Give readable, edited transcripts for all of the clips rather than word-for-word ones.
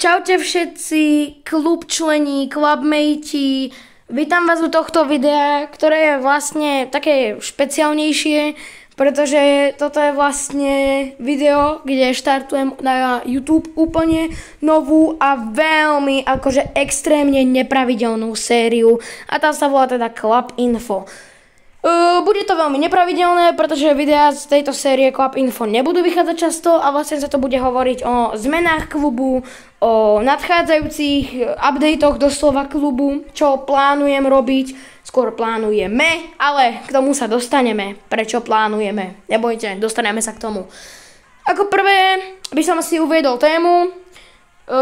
Čaute všetci, klub člení, clubmatey, vítam vás u tohto videa, ktoré je vlastne také špeciálnejšie, pretože toto je vlastne video, kde štartujem na YouTube úplne novú a veľmi akože extrémne nepravidelnú sériu a tá sa volá teda Club Info. Bude to veľmi nepravidelné, pretože videá z tejto série Club Info nebudú vychádzať často a vlastne sa to bude hovoriť o zmenách klubu, o nadchádzajúcich updatech doslova klubu, čo plánujem robiť, skôr plánujeme, ale k tomu sa dostaneme, prečo plánujeme, nebojte, dostaneme sa k tomu. Ako prvé by som si uviedol tému,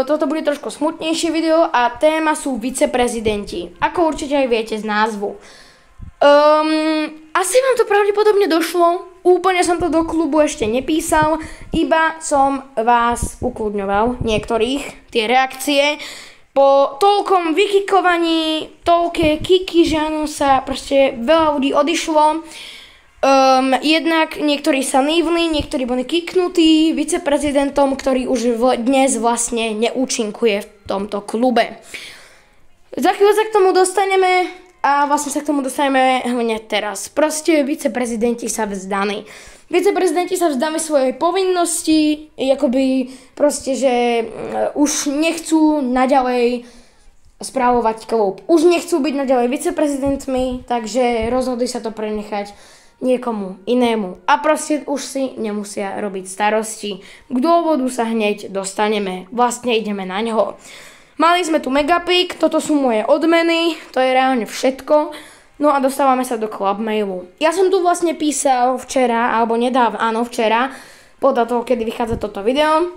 toto bude trošku smutnejšie video a téma sú viceprezidenti, ako určite aj viete z názvu. Asi vám to pravdepodobne došlo, úplne som to do klubu ešte nepísal, iba som vás ukludňoval, niektorých, tie reakcie. Po toľkom vykikovaní, toľké kiky, že áno, sa proste veľa ľudí odišlo. Jednak niektorí sa nívli, niektorí boli kiknutí viceprezidentom, ktorý už dnes vlastne neúčinkuje v tomto klube. Za chvíľu sa k tomu dostaneme. A vlastne sa k tomu dostaneme hneď teraz. Proste viceprezidenti sa vzdali. Viceprezidenti sa vzdali svojej povinnosti, akoby proste, že už nechcú naďalej správovať klub. Už nechcú byť naďalej viceprezidentmi, takže rozhodli sa to prenechať niekomu inému. A proste už si nemusia robiť starosti. K dôvodu sa hneď dostaneme. Vlastne ideme na ňo. Mali sme tu Megapik, toto sú moje odmeny, to je reálne všetko. No a dostávame sa do club mailu. Ja som tu vlastne písal včera, alebo nedávno, áno včera, podľa toho, kedy vychádza toto video.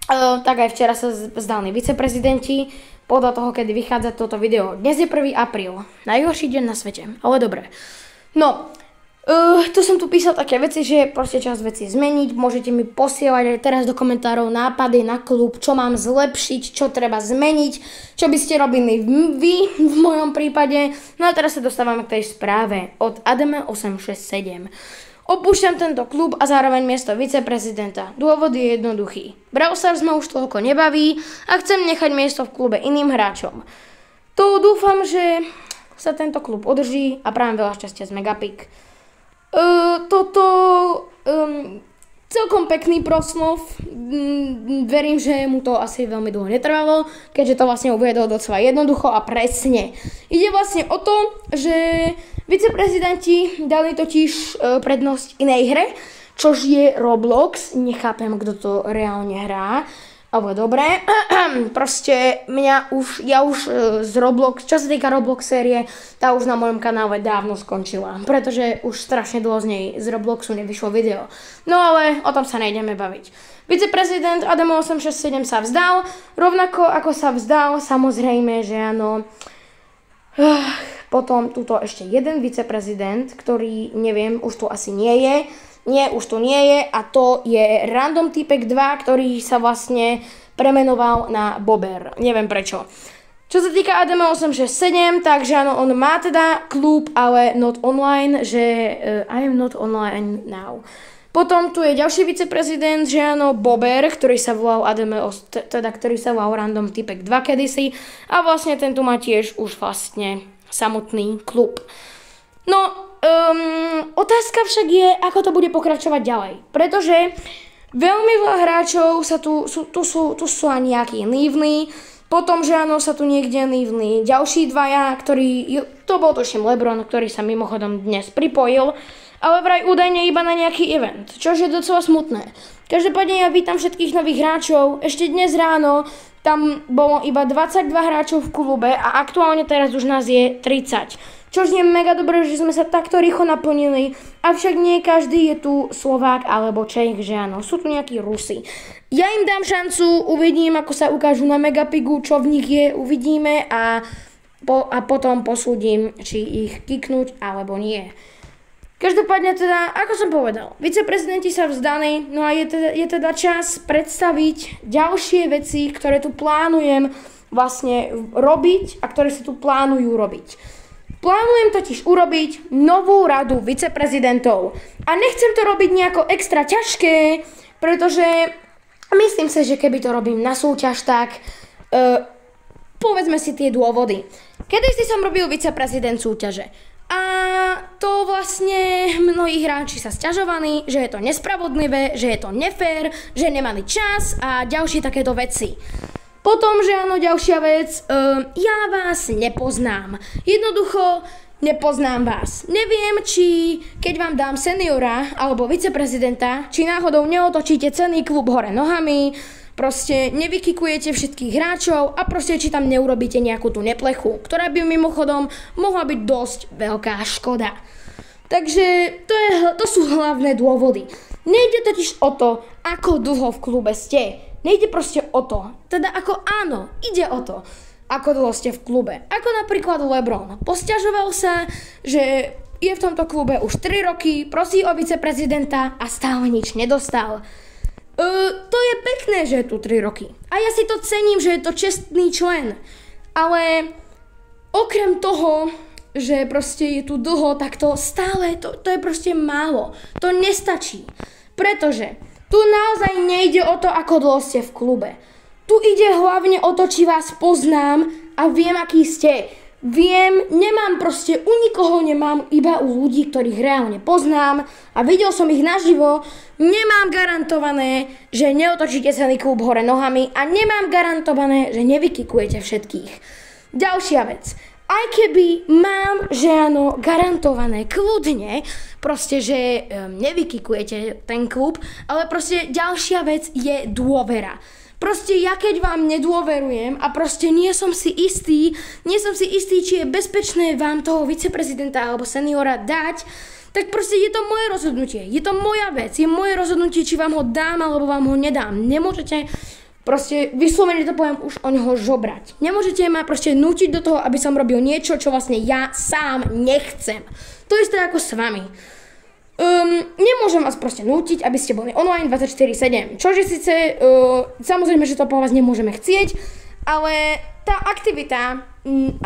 Tak aj včera sa vzdali viceprezidenti, podľa toho, kedy vychádza toto video. Dnes je 1. apríl, najhorší deň na svete, ale dobre. No, tu som tu písal také veci, že proste čas veci zmeniť, môžete mi posielať aj teraz do komentárov nápady na klub, čo mám zlepšiť, čo treba zmeniť, čo by ste robili vy v mojom prípade. No a teraz sa dostávame k tej správe od Ademe867. Opúšťam tento klub a zároveň miesto viceprezidenta. Dôvod je jednoduchý. Brawl Stars ma už toľko nebaví a chcem nechať miesto v klube iným hráčom. To dúfam, že sa tento klub udrží a prajem veľa šťastia z Megapik. Celkom pekný proslov, verím, že mu to asi veľmi dlho netrvalo, keďže to vlastne uviedol docela jednoducho a presne. Ide vlastne o to, že viceprezidenti dali totiž prednosť inej hre, čož je Roblox, nechápem, kto to reálne hrá. Ale dobre, proste ja už z Roblox, čo sa týka Roblox série, tá už na mojom kanále dávno skončila, pretože už strašne dlho z nej z Robloxu nevyšlo video. No ale o tom sa nejdeme baviť. Viceprezident Ademo867 sa vzdal, rovnako ako sa vzdal, samozrejme, že áno. Potom tuto ešte jeden viceprezident, ktorý neviem, už tu asi nie je. Nie, už to nie je a to je Random Typek 2, ktorý sa vlastne premenoval na Bober. Neviem prečo. Čo sa týka Ademe867, takže áno, on má teda klub, ale not online, že I am not online now. Potom tu je ďalší viceprezident, že áno, Bober, ktorý sa volal ktorý sa volal Random Typek 2 kedysi a vlastne ten tu má tiež už vlastne samotný klub. No, otázka však je, ako to bude pokračovať ďalej. Pretože veľmi veľa hráčov sa tu sú aj nejakí nívni, potom, že áno, sa tu niekde nívni ďalší dvaja, to bol tuším LeBron, ktorý sa mimochodom dnes pripojil, ale vraj údajne iba na nejaký event, čo je docela smutné. Každopádne ja vítam všetkých nových hráčov, ešte dnes ráno tam bolo iba 22 hráčov v klube a aktuálne teraz už nás je 30. Čož je mega dobré, že sme sa takto rýchlo naplnili, avšak nie každý je tu Slovák alebo Čech, že áno, sú tu nejakí Rusi. Ja im dám šancu, uvidím, ako sa ukážu na Megapigu, čo v nich je, uvidíme a potom posúdim, či ich kiknúť alebo nie. Každopádne teda, ako som povedal, viceprezidenti sa vzdali, no a je teda čas predstaviť ďalšie veci, ktoré tu plánujem vlastne robiť a ktoré sa tu plánujú robiť. Plánujem totiž urobiť novú radu viceprezidentov a nechcem to robiť nejako extra ťažké, pretože myslím si, že keby to robím na súťaž, tak Povedzme si tie dôvody. Kedysi som robil viceprezident súťaže. A to vlastne mnohí hráči sa sťažovali, že je to nespravodlivé, že je to nefér, že nemali čas a ďalšie takéto veci. Potom, že áno, ďalšia vec, ja vás nepoznám. Jednoducho nepoznám vás. Neviem, či keď vám dám seniora alebo viceprezidenta, či náhodou neotočíte celý klub hore nohami, proste nevykikujete všetkých hráčov a proste či tam neurobíte nejakú tú neplechu, ktorá by mimochodom mohla byť dosť veľká škoda. Takže to sú hlavné dôvody. Nejde totiž o to, ako dlho v klube ste. Nejde proste o to. Teda ako áno, ide o to, ako dlho ste v klube. Ako napríklad LeBron. Posťažoval sa, že je v tomto klube už 3 roky, prosí o viceprezidenta a stále nič nedostal. To je pekné, že je tu 3 roky. A ja si to cením, že je to čestný člen. Ale okrem toho, že proste je tu dlho, tak to stále, to je proste málo. To nestačí. Pretože tu naozaj nejde o to, ako dlho ste v klube. Tu ide hlavne o to, či vás poznám a viem, aký ste. Viem, nemám proste, u nikoho nemám, iba u ľudí, ktorých reálne poznám a videl som ich naživo, nemám garantované, že neotočíte celý klub hore nohami a nemám garantované, že nevykikujete všetkých. Ďalšia vec, aj keby mám, že áno, garantované kľudne, proste, že nevykikujete ten klub, ale proste ďalšia vec je dôvera. Proste ja keď vám nedôverujem a proste nie som si istý, či je bezpečné vám toho viceprezidenta alebo seniora dať, tak proste je to moje rozhodnutie, je to moja vec, je moje rozhodnutie, či vám ho dám alebo vám ho nedám. Nemôžete proste, vyslovene to poviem, už o neho žobrať. Nemôžete ma proste nútiť do toho, aby som robil niečo, čo vlastne ja sám nechcem. To isté ako s vami. Nemôžem vás proste nútiť, aby ste boli online 24/7. Čože síce, samozrejme, že to po vás nemôžeme chcieť, ale tá aktivita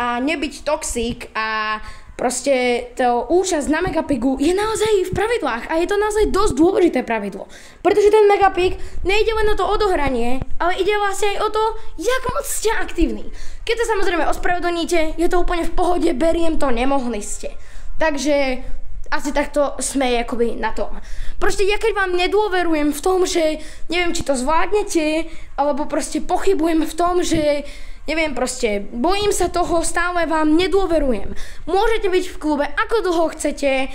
a nebyť toxik a proste to účasť na Megapigu je naozaj v pravidlách a je to naozaj dosť dôležité pravidlo. Pretože ten Megapig nejde len o to odohranie, ale ide vlastne aj o to, jak moc ste aktívni. Keď sa samozrejme ospravedlníte, je to úplne v pohode, beriem to, nemohli ste. Takže asi takto sme akoby na tom. Proste ja keď vám nedôverujem v tom, že neviem, či to zvládnete, alebo proste pochybujem v tom, že neviem, proste bojím sa toho, stále vám nedôverujem. Môžete byť v klube ako dlho chcete,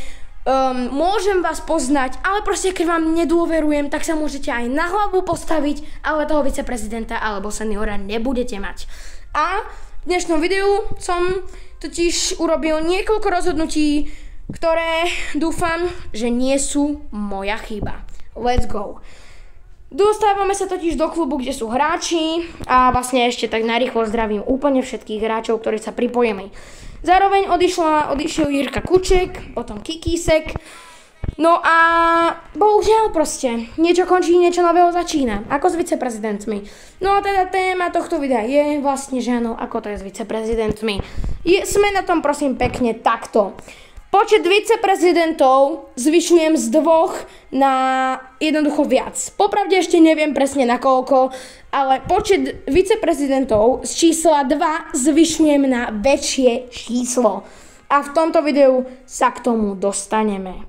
môžem vás poznať, ale proste keď vám nedôverujem, tak sa môžete aj na hlavu postaviť, ale toho viceprezidenta alebo seniora nebudete mať. A v dnešnom videu som totiž urobil niekoľko rozhodnutí, ktoré dúfam, že nie sú moja chyba. Let's go. Dostávame sa totiž do klubu, kde sú hráči a vlastne ešte tak narýchlo zdravím úplne všetkých hráčov, ktorí sa pripojili. Zároveň odišiel Jirka Kuček, potom Kikísek. No a bohužiaľ proste, niečo končí, niečo nového začína, ako s viceprezidentmi. No a teda téma tohto videa je vlastne, že áno, ako to je s viceprezidentmi. Sme na tom prosím pekne takto. Počet viceprezidentov zvyšujem z 2 na jednoducho viac. Popravde ešte neviem presne na koľko, ale počet viceprezidentov z čísla 2 zvyšujem na väčšie číslo. A v tomto videu sa k tomu dostaneme.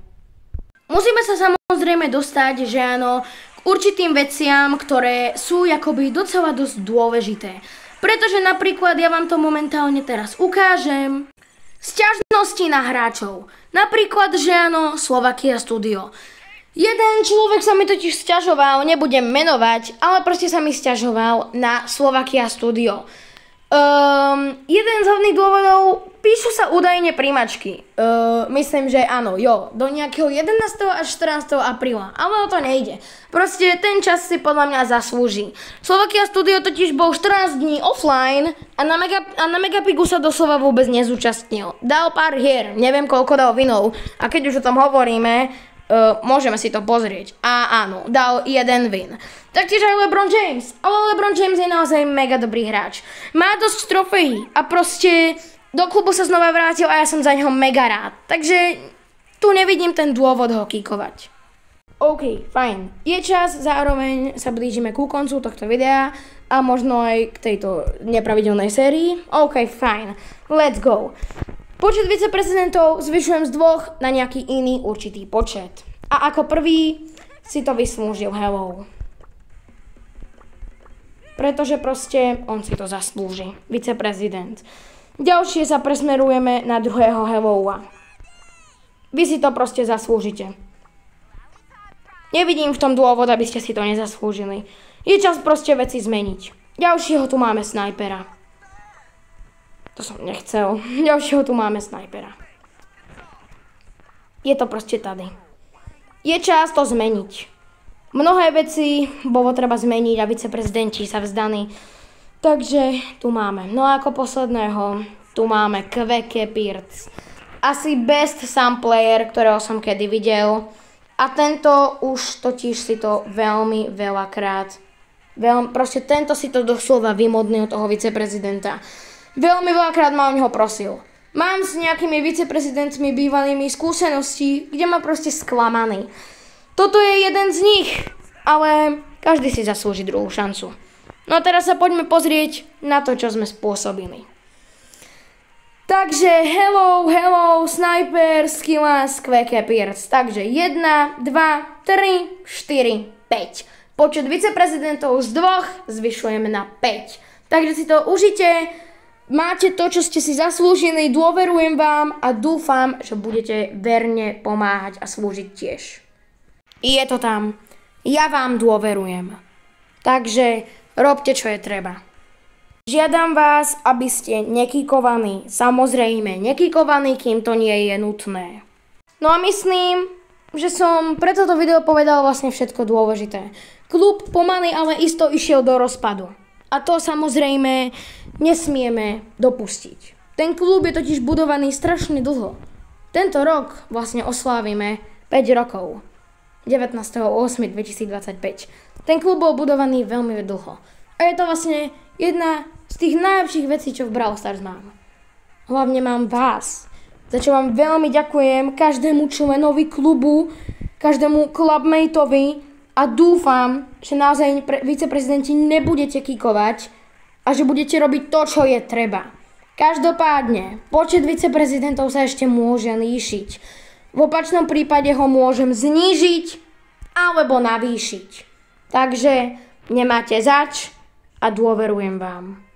Musíme sa samozrejme dostať, že áno, k určitým veciam, ktoré sú akoby docela dosť dôležité. Pretože napríklad ja vám to momentálne teraz ukážem. Sťažnosti na hráčov. Napríklad, že áno, Slovakia Studio. Jeden človek sa mi totiž sťažoval, nebudem menovať, ale proste sa mi sťažoval na Slovakia Studio. Jeden z hlavných dôvodov, píšu sa údajne príjmačky. Myslím, že áno, do nejakého 11. až 14. apríla, ale o to nejde. Proste ten čas si podľa mňa zaslúži. Slovakia Studio totiž bol 14 dní offline a na Megapigu sa doslova vôbec nezúčastnil. Dal pár hier, neviem koľko dal vinov a keď už o tom hovoríme, môžeme si to pozrieť. A áno, dal 1 win. Taktiež aj LeBron James. Ale LeBron James je naozaj mega dobrý hráč. Má dosť trofejí a proste do klubu sa znova vrátil a ja som za neho mega rád. Takže tu nevidím ten dôvod ho kýkovať. OK, fajn. Je čas, zároveň sa blížime ku koncu tohto videa a možno aj k tejto nepravidelnej sérii. OK, fajn. Let's go. Počet viceprezidentov zvyšujem z 2 na nejaký iný určitý počet. A ako prvý si to vyslúžil Hello. Pretože proste on si to zaslúži. Viceprezident. Ďalšie sa presmerujeme na druhého Helloa. Vy si to proste zaslúžite. Nevidím v tom dôvod, aby ste si to nezaslúžili. Je čas proste veci zmeniť. Ďalšieho tu máme snajpera. To som nechcel. Ďalšieho tu máme snajpera. Je to proste tady. Je čas to zmeniť. Mnohé veci bolo treba zmeniť a viceprezidenti sa vzdali. Takže tu máme. No a ako posledného tu máme Kveke Pirc. Asi best sám player, ktorého som kedy videl. A tento už totiž si to veľmi veľakrát, proste tento si to doslova vymodnil toho viceprezidenta. Veľmi veľakrát ma o neho prosil. Mám s nejakými viceprezidentmi bývalými skúsenosti, kde ma proste sklamaný. Toto je jeden z nich, ale každý si zaslúži druhú šancu. No a teraz sa poďme pozrieť na to, čo sme spôsobili. Takže hello, sniper, skillas, Kveke Pirc. Takže 1, 2, 3, 4, 5. Počet viceprezidentov z 2 zvyšujeme na 5. Takže si to užite, máte to, čo ste si zaslúžili, dôverujem vám a dúfam, že budete verne pomáhať a slúžiť tiež. Je to tam. Ja vám dôverujem. Takže robte, čo je treba. Žiadam vás, aby ste nekýkovaní. Samozrejme, nekýkovaní, kým to nie je nutné. No a myslím, že som pre toto video povedal vlastne všetko dôležité. Klub pomaly, ale isto išiel do rozpadu. A to samozrejme nesmieme dopustiť. Ten klub je totiž budovaný strašne dlho. Tento rok vlastne oslávime 5 rokov. 19.8.2025. Ten klub bol budovaný veľmi dlho. A je to vlastne jedna z tých najlepších vecí, čo v Brawl Stars mám. Hlavne mám vás. Za čo vám veľmi ďakujem každému členovi klubu, každému clubmateovi a dúfam, že naozaj viceprezidenti nebudete kikovať a že budete robiť to, čo je treba. Každopádne, počet viceprezidentov sa ešte môže líšiť. V opačnom prípade ho môžem znížiť alebo navýšiť. Takže nemáte zač a dôverujem vám.